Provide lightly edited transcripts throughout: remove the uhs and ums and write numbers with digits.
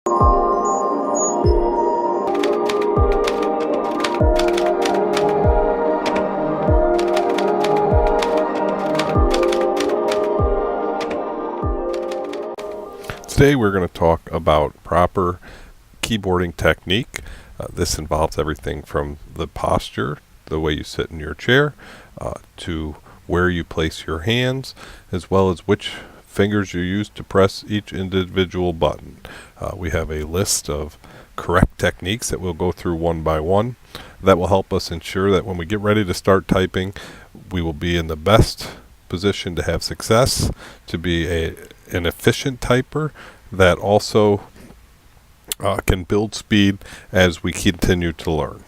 Today we're going to talk about proper keyboarding technique. This involves everything from the posture, the way you sit in your chair, to where you place your hands, as well as which fingers you use to press each individual button. We have a list of correct techniques that we'll go through one by one. That will help us ensure that when we get ready to start typing, we will be in the best position to have success, to be an efficient typer that also can build speed as we continue to learn.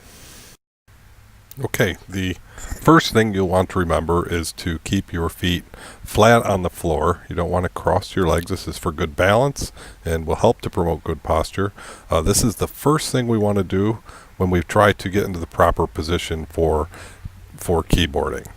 Okay, the first thing you'll want to remember is to keep your feet flat on the floor. You don't want to cross your legs. This is for good balance and will help to promote good posture. This is the first thing we want to do when we try to get into the proper position for keyboarding.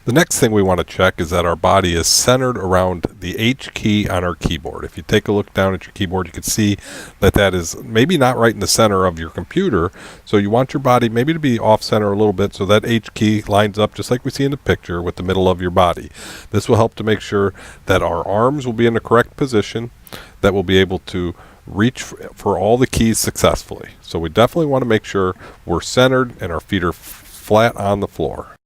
The next thing we want to check is that our body is centered around the H key on our keyboard. If you take a look down at your keyboard, you can see that that is maybe not right in the center of your computer. So you want your body maybe to be off center a little bit so that H key lines up just like we see in the picture with the middle of your body. This will help to make sure that our arms will be in the correct position, that we'll be able to reach for all the keys successfully. So we definitely want to make sure we're centered and our feet are flat on the floor.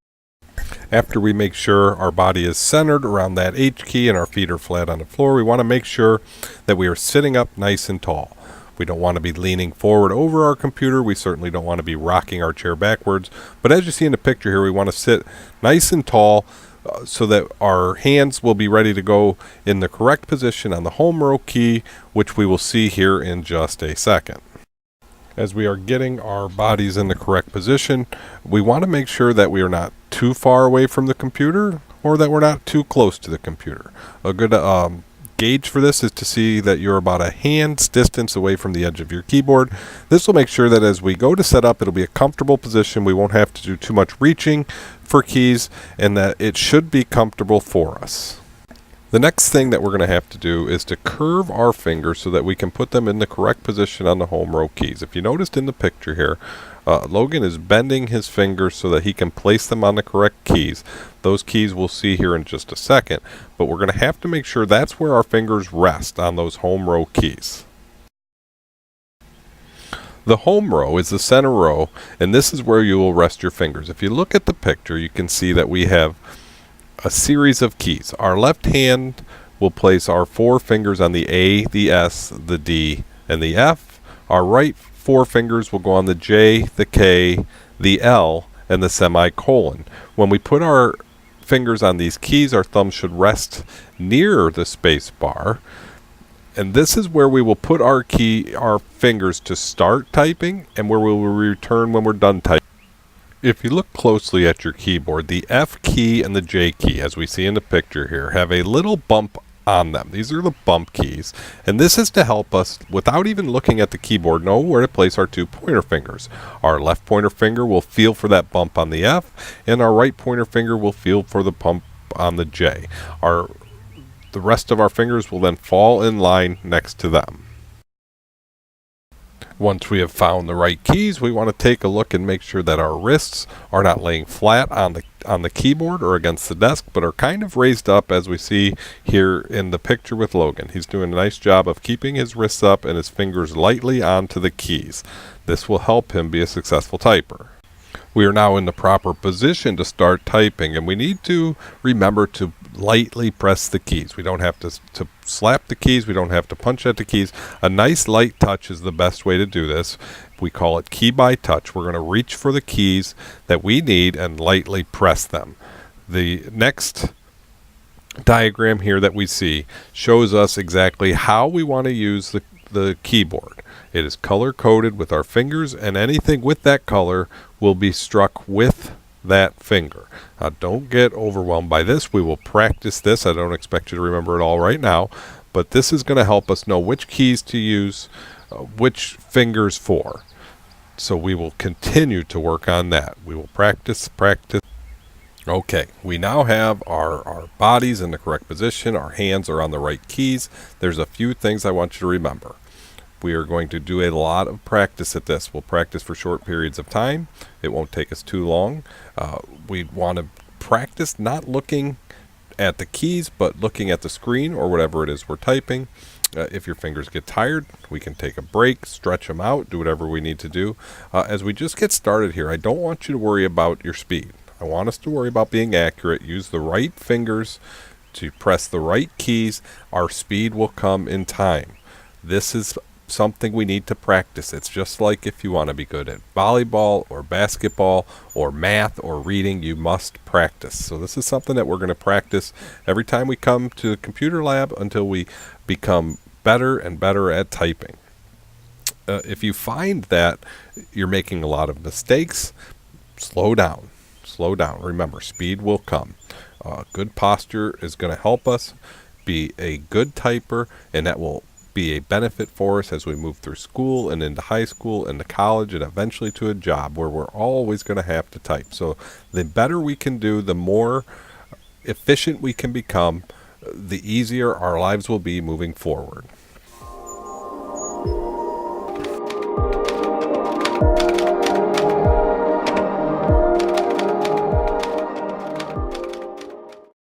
After we make sure our body is centered around that H key and our feet are flat on the floor, we want to make sure that we are sitting up nice and tall. We don't want to be leaning forward over our computer. We certainly don't want to be rocking our chair backwards. But as you see in the picture here, we want to sit nice and tall so that our hands will be ready to go in the correct position on the home row key, which we will see here in just a second. As we are getting our bodies in the correct position, we want to make sure that we are not too far away from the computer or that we're not too close to the computer. A good gauge for this is to see that you're about a hand's distance away from the edge of your keyboard. This will make sure that as we go to set up, it'll be a comfortable position. We won't have to do too much reaching for keys and that it should be comfortable for us. The next thing that we're going to have to do is to curve our fingers so that we can put them in the correct position on the home row keys. If you noticed in the picture here, Logan is bending his fingers so that he can place them on the correct keys. Those keys we'll see here in just a second, but we're going to have to make sure that's where our fingers rest on those home row keys. The home row is the center row, and this is where you will rest your fingers. If you look at the picture, you can see that we have a series of keys. Our left hand will place our four fingers on the A, the S, the D, and the F. Our right four fingers will go on the J, the K, the L, and the semicolon. When we put our fingers on these keys, our thumb should rest near the space bar. And this is where we will put our fingers to start typing and where we will return when we're done typing. If you look closely at your keyboard, the F key and the J key, as we see in the picture here, have a little bump on them. These are the bump keys, and this is to help us, without even looking at the keyboard, know where to place our two pointer fingers. Our left pointer finger will feel for that bump on the F, and our right pointer finger will feel for the bump on the J. The rest of our fingers will then fall in line next to them. Once we have found the right keys, we want to take a look and make sure that our wrists are not laying flat on the keyboard or against the desk, but are kind of raised up as we see here in the picture with Logan. He's doing a nice job of keeping his wrists up and his fingers lightly onto the keys. This will help him be a successful typer. We are now in the proper position to start typing, and we need to remember to lightly press the keys. We don't have to slap the keys. We don't have to punch at the keys. A nice light touch is the best way to do this. We call it key by touch. We're going to reach for the keys that we need and lightly press them. The next diagram here that we see shows us exactly how we want to use the keyboard. It is color coded with our fingers, and anything with that color will be struck with that finger. Now, don't get overwhelmed by this. We will practice this. I don't expect you to remember it all right now, but this is going to help us know which keys to use, which fingers for. So we will continue to work on that. We will practice. Okay, we now have our bodies in the correct position. Our hands are on the right keys. There's a few things I want you to remember. We are going to do a lot of practice at this. We'll practice for short periods of time. It won't take us too long. We want to practice not looking at the keys, but looking at the screen or whatever it is we're typing. If your fingers get tired, we can take a break, stretch them out, do whatever we need to do. As we just get started here, I don't want you to worry about your speed. I want us to worry about being accurate. Use the right fingers to press the right keys. Our speed will come in time. This is something we need to practice. It's just like if you want to be good at volleyball or basketball or math or reading, you must practice. So this is something that we're going to practice every time we come to the computer lab until we become better and better at typing. If you find that you're making a lot of mistakes, slow down. Slow down. Remember, speed will come. Good posture is going to help us be a good typer, and that will be a benefit for us as we move through school and into high school, into college, and eventually to a job where we're always going to have to type. So the better we can do, the more efficient we can become, the easier our lives will be moving forward.